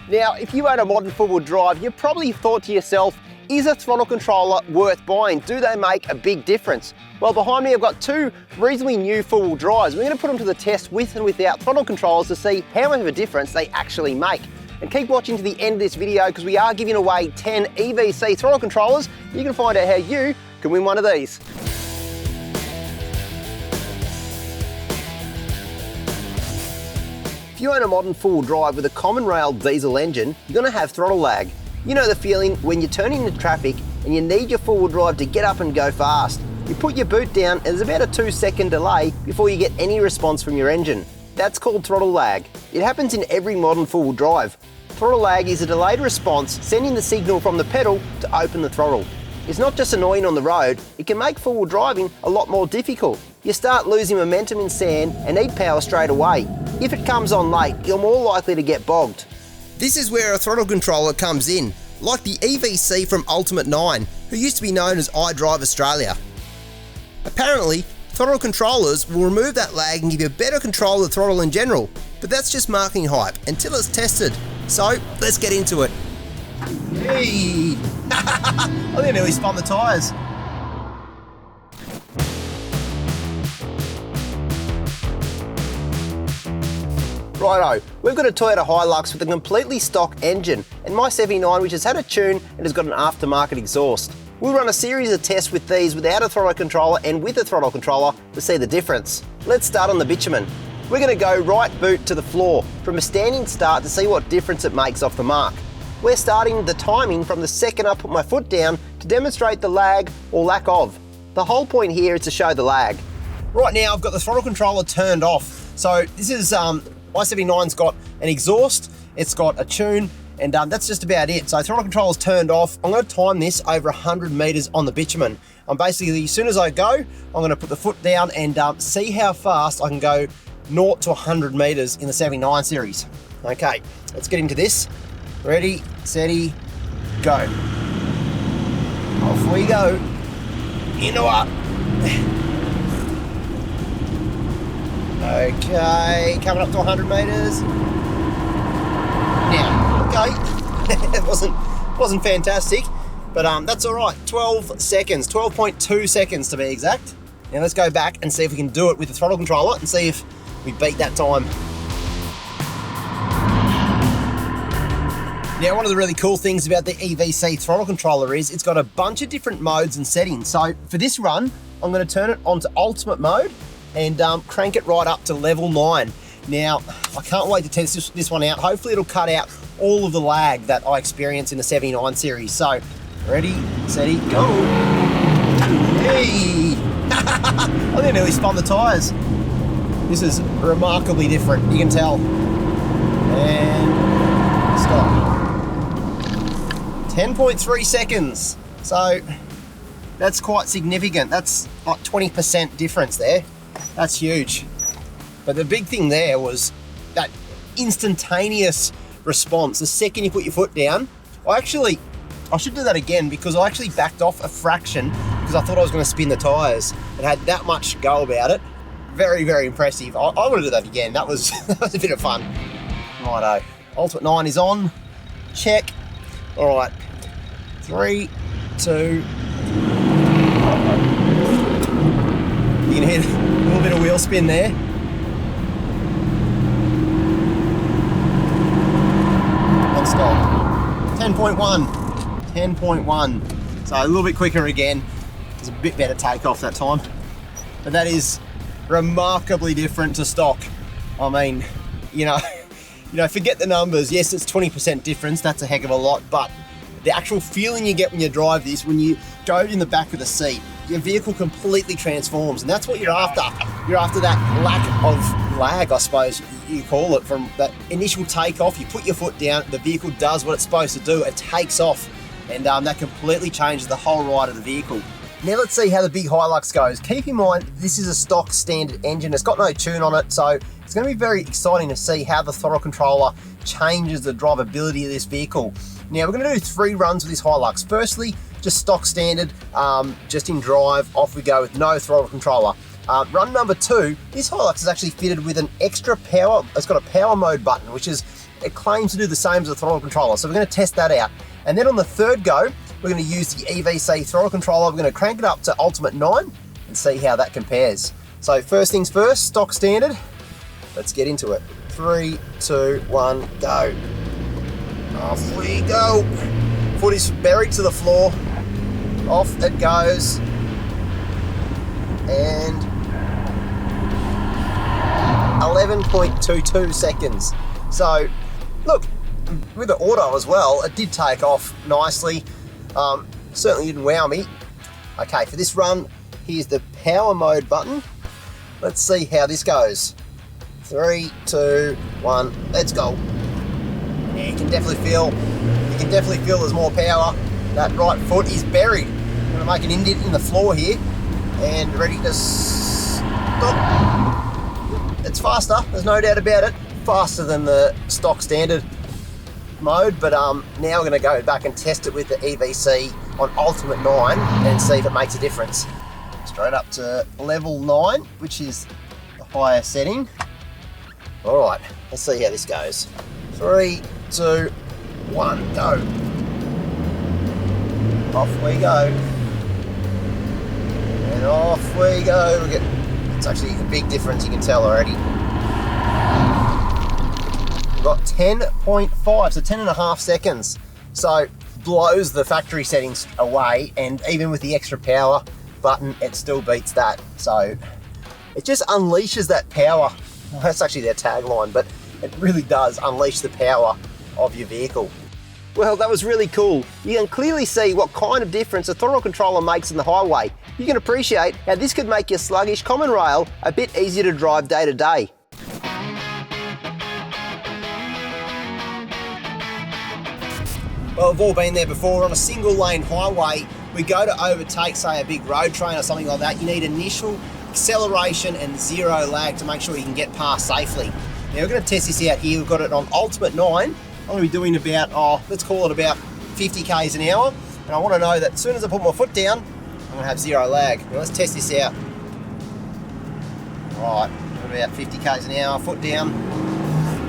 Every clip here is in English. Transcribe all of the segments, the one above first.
Now, if you own a modern four-wheel drive, you've probably thought to yourself, is a throttle controller worth buying? Do they make a big difference? Well, behind me I've got two reasonably new four-wheel drives. We're going to put them to the test with and without throttle controllers to see how much of a difference they actually make. And keep watching to the end of this video because we are giving away 10 EVC throttle controllers. You can find out how you can win one of these. If you own a modern four-wheel drive with a common rail diesel engine, you're going to have throttle lag. You know the feeling when you're turning into traffic and you need your four-wheel drive to get up and go fast. You put your boot down and there's about a 2-second delay before you get any response from your engine. That's called throttle lag. It happens in every modern four-wheel drive. Throttle lag is a delayed response sending the signal from the pedal to open the throttle. It's not just annoying on the road, it can make four-wheel driving a lot more difficult. You start losing momentum in sand and need power straight away. If it comes on late, you're more likely to get bogged. This is where a throttle controller comes in, like the EVC from Ultimate 9, who used to be known as iDrive Australia. Apparently, throttle controllers will remove that lag and give you better control of the throttle in general, but that's just marketing hype until it's tested. So, let's get into it. Hey! I think I nearly spun the tyres. Righto, we've got a Toyota Hilux with a completely stock engine and my 79 which has had a tune and has got an aftermarket exhaust. We'll run a series of tests with these without a throttle controller and with a throttle controller to see the difference. Let's start on the bitumen. We're going to go right boot to the floor from a standing start to see what difference it makes off the mark. We're starting the timing from the second I put my foot down to demonstrate the lag or lack of. The whole point here is to show the lag. Right now I've got the throttle controller turned off. So this is my 79's got an exhaust, it's got a tune, and that's just about it. So throttle controller's turned off. I'm going to time this over 100 meters on the bitumen. I'm basically, as soon as I go, I'm going to put the foot down and see how fast I can go 0 to 100 meters in the 79 series. Okay, let's get into this. Ready, steady, go. Off we go. Into up. Okay, coming up to 100 meters. Now, okay, it wasn't fantastic, but that's all right. 12 seconds, 12.2 seconds to be exact. Now let's go back and see if we can do it with the throttle controller and see if we beat that time. Now, one of the really cool things about the EVC throttle controller is it's got a bunch of different modes and settings. So for this run, I'm going to turn it onto ultimate mode and crank it right up to level 9. Now, I can't wait to test this one out. Hopefully it'll cut out all of the lag that I experience in the 79 series. So, ready, steady, go. Hey! I think I nearly spun the tyres. This is remarkably different, you can tell. And stop. 10.3 seconds. So, that's quite significant. That's like 20% difference there. That's huge. But the big thing there was that instantaneous response. The second you put your foot down, I should do that again because I actually backed off a fraction because I thought I was going to spin the tyres. It had that much to go about it. Very, very impressive. I want to do that again. That was a bit of fun. Righto. Ultimate 9 is on. Check. All right. 3, 2. You can hear a little bit of wheel spin there. And stop. 10.1. 10.1. So a little bit quicker again. It's a bit better takeoff that time. But that is remarkably different to stock. I mean, you know, forget the numbers. Yes, it's 20% difference. That's a heck of a lot. But the actual feeling you get when you drive this, when you go in the back of the seat, your vehicle completely transforms, and that's what you're after. You're after that lack of lag, I suppose you call it, from that initial takeoff. You put your foot down, the vehicle does what it's supposed to do, it takes off, and that completely changes the whole ride of the vehicle. Now let's see how the big Hilux goes. Keep in mind, this is a stock standard engine. It's got no tune on it, so it's going to be very exciting to see how the throttle controller changes the drivability of this vehicle. Now we're going to do 3 runs with this Hilux. Firstly, just stock standard, just in drive, off we go with no throttle controller. Run number 2, this Hilux is actually fitted with an extra power, it's got a power mode button, which is it claims to do the same as a throttle controller. So we're going to test that out. And then on the third go, we're going to use the EVC throttle controller. We're going to crank it up to ultimate 9 and see how that compares. So first things first, stock standard. Let's get into it. 3, 2, 1, go. Off we go. Foot is buried to the floor. Off it goes. And 11.22 seconds. So, look, with the auto as well, it did take off nicely. Certainly didn't wow me. Okay, for this run, here's the power mode button. Let's see how this goes. 3, 2, 1, let's go. Yeah, you can definitely feel there's more power. That right foot is buried. I'm gonna make an indent in the floor here and ready to stop. It's faster, there's no doubt about it. Faster than the stock standard mode, but now we're gonna go back and test it with the EVC on Ultimate 9 and see if it makes a difference. Straight up to level 9, which is the higher setting. All right, let's see how this goes. 3, 2, 1, go. Off we go. And off we go. It's actually a big difference, you can tell already. We've got 10.5, so 10.5 seconds. So blows the factory settings away, and even with the extra power button, it still beats that. So it just unleashes that power. Well, that's actually their tagline, but it really does unleash the power of your vehicle. Well, that was really cool. You can clearly see what kind of difference a throttle controller makes in the highway. You can appreciate how this could make your sluggish common rail a bit easier to drive day to day. Well, we've all been there before. On a single lane highway, we go to overtake, say, a big road train or something like that. You need initial acceleration and zero lag to make sure you can get past safely. Now we're going to test this out here. We've got it on Ultimate 9. I'm going to be doing about, let's call it about 50 k's an hour. And I want to know that as soon as I put my foot down, I'm going to have zero lag. Now let's test this out. All right, about 50 k's an hour, foot down,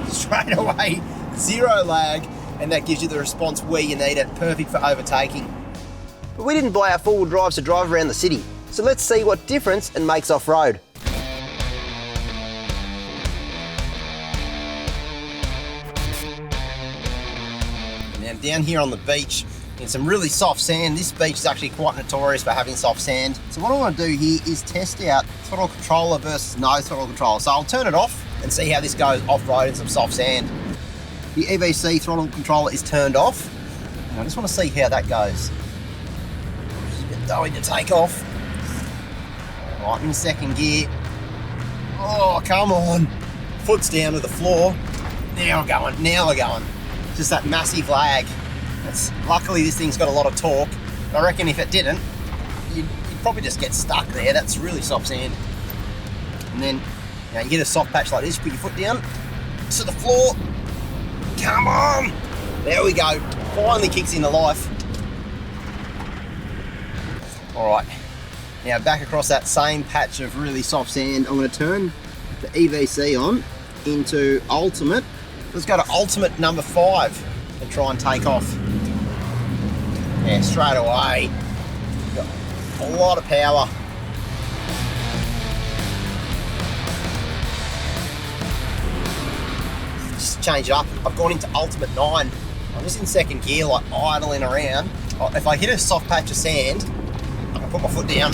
straight away, zero lag, and that gives you the response where you need it, perfect for overtaking. But we didn't buy our four-wheel drives to drive around the city, so let's see what difference it makes off-road. Now down here on the beach, in some really soft sand. This beach is actually quite notorious for having soft sand. So what I want to do here is test out throttle controller versus no throttle controller. So I'll turn it off and see how this goes off-road in some soft sand. The EVC throttle controller is turned off, and I just want to see how that goes. Just a bit doughy to take off. All right, in second gear. Oh, come on. Foot's down to the floor. Now we're going. Just that massive lag. Luckily this thing's got a lot of torque. I reckon if it didn't, you'd probably just get stuck there. That's really soft sand. And then you get a soft patch like this, put your foot down to the floor. Come on! There we go. Finally kicks into life. All right, now back across that same patch of really soft sand, I'm going to turn the EVC on into Ultimate. Let's go to Ultimate number 5 and try and take off. Yeah, straight away. Got a lot of power. Just change it up. I've gone into Ultimate 9. I'm just in second gear, like idling around. If I hit a soft patch of sand, I can put my foot down.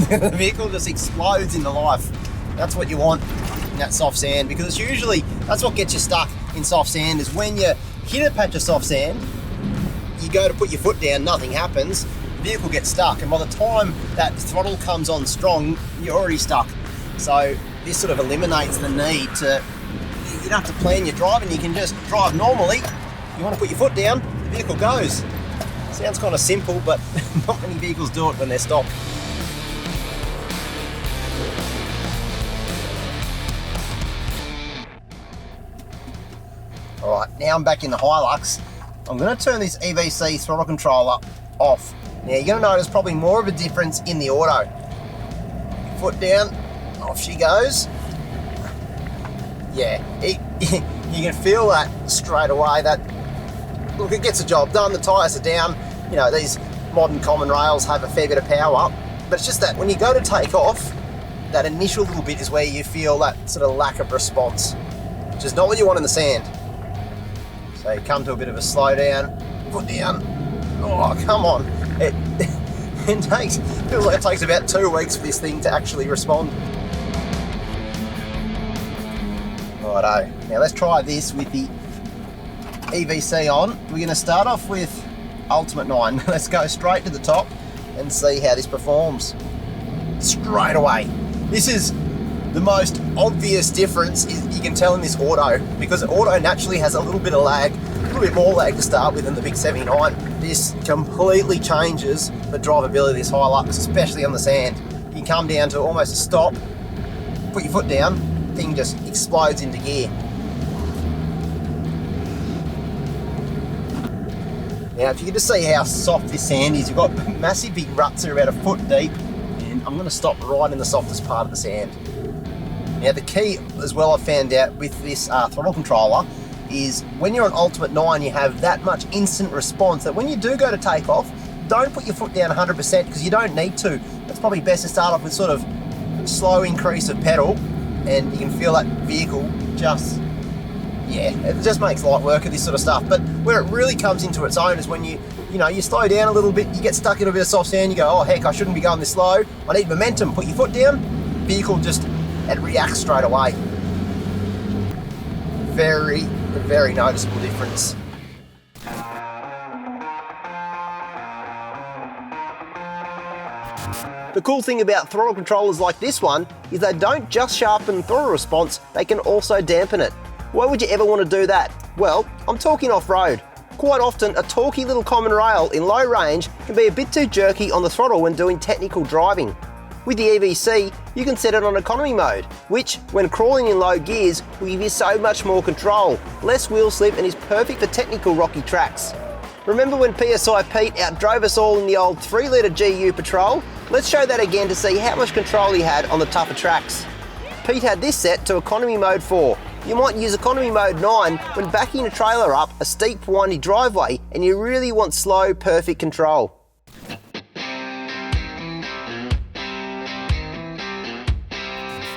The vehicle just explodes into life. That's what you want in that soft sand, because it's usually, that's what gets you stuck in soft sand, is when you hit a patch of soft sand, you go to put your foot down, nothing happens, the vehicle gets stuck, and by the time that throttle comes on strong, you're already stuck. So this sort of eliminates the need to, you don't have to plan your driving, you can just drive normally. You want to put your foot down, the vehicle goes. Sounds kind of simple, but not many vehicles do it when they're stopped. All right, now I'm back in the Hilux. I'm going to turn this EVC throttle controller off. Now you're going to notice probably more of a difference in the auto. Foot down, off she goes. Yeah, You can feel that straight away, that, look, it gets the job done, the tyres are down. You know, these modern common rails have a fair bit of power, but it's just that when you go to take off, that initial little bit is where you feel that sort of lack of response, which is not what you want in the sand. So you come to a bit of a slow down, foot down. Oh, come on. It feels like it takes about 2 weeks for this thing to actually respond. Righto, now let's try this with the EVC on. We're going to start off with Ultimate 9. Let's go straight to the top and see how this performs. Straight away. This is the most obvious difference you can tell in this auto, because auto naturally has a little bit of lag, a little bit more lag to start with than the big 79. This completely changes the drivability of this Hilux, especially on the sand. You can come down to almost a stop, put your foot down, thing just explodes into gear. Now, if you can just see how soft this sand is, you've got massive big ruts that are about a foot deep, and I'm going to stop right in the softest part of the sand. Now, the key as well I've found out with this throttle controller is when you're on Ultimate 9, you have that much instant response that when you do go to take off, don't put your foot down 100% because you don't need to. It's probably best to start off with sort of slow increase of pedal, and you can feel that vehicle just, yeah, it just makes light work of this sort of stuff. But where it really comes into its own is when you slow down a little bit, you get stuck in a bit of soft sand, you go, oh heck, I shouldn't be going this slow, I need momentum, put your foot down, vehicle just, it reacts straight away. Very, very noticeable difference. The cool thing about throttle controllers like this one is they don't just sharpen throttle response, they can also dampen it. Why would you ever want to do that? Well, I'm talking off-road. Quite often, a torquey little common rail in low range can be a bit too jerky on the throttle when doing technical driving. With the EVC, you can set it on economy mode, which, when crawling in low gears, will give you so much more control, less wheel slip, and is perfect for technical rocky tracks. Remember when PSI Pete outdrove us all in the old 3-litre GU Patrol? Let's show that again to see how much control he had on the tougher tracks. Pete had this set to economy mode 4. You might use economy mode 9 when backing a trailer up a steep, windy driveway and you really want slow, perfect control.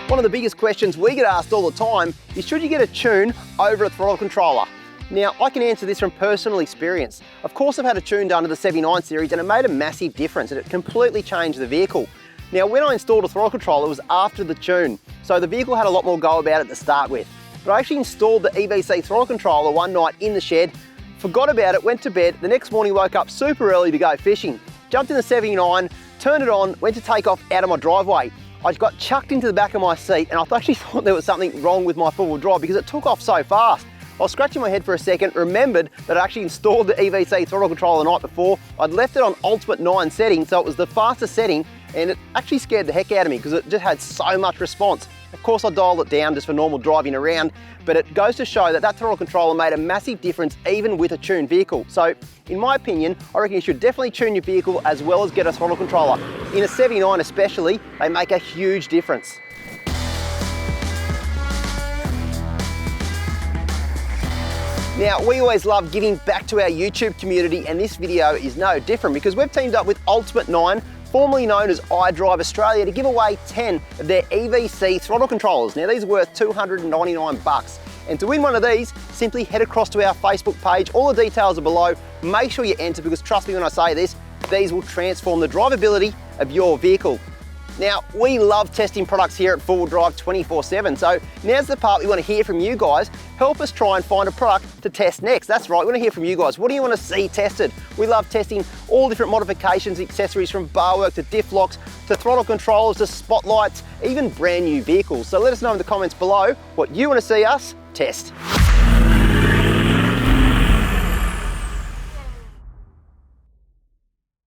One of the biggest questions we get asked all the time is, should you get a tune over a throttle controller? Now, I can answer this from personal experience. Of course, I've had a tune done to the 79 series and it made a massive difference and it completely changed the vehicle. Now, when I installed a throttle controller, it was after the tune, so the vehicle had a lot more go about it to start with. But I actually installed the EVC throttle controller one night in the shed, forgot about it, went to bed, the next morning woke up super early to go fishing, jumped in the 79, turned it on, went to take off out of my driveway. I got chucked into the back of my seat and I actually thought there was something wrong with my four-wheel drive because it took off so fast. I was scratching my head for a second, remembered that I actually installed the EVC throttle controller the night before. I'd left it on Ultimate 9 setting, so it was the fastest setting, and it actually scared the heck out of me because it just had so much response. Of course, I dialed it down just for normal driving around, but it goes to show that that throttle controller made a massive difference even with a tuned vehicle. So, in my opinion, I reckon you should definitely tune your vehicle as well as get a throttle controller. In a 79 especially, they make a huge difference. Now, we always love giving back to our YouTube community, and this video is no different because we've teamed up with Ultimate 9, formerly known as iDrive Australia, to give away 10 of their EVC throttle controllers. Now, these are worth $299. And to win one of these, simply head across to our Facebook page. All the details are below. Make sure you enter because trust me when I say this, these will transform the drivability of your vehicle. Now, we love testing products here at 4Wheel Drive 24/7, so now's the part we want to hear from you guys. Help us try and find a product to test next. That's right, we want to hear from you guys. What do you want to see tested? We love testing all different modifications, accessories from bar work to diff locks, to throttle controllers, to spotlights, even brand new vehicles. So let us know in the comments below what you want to see us test.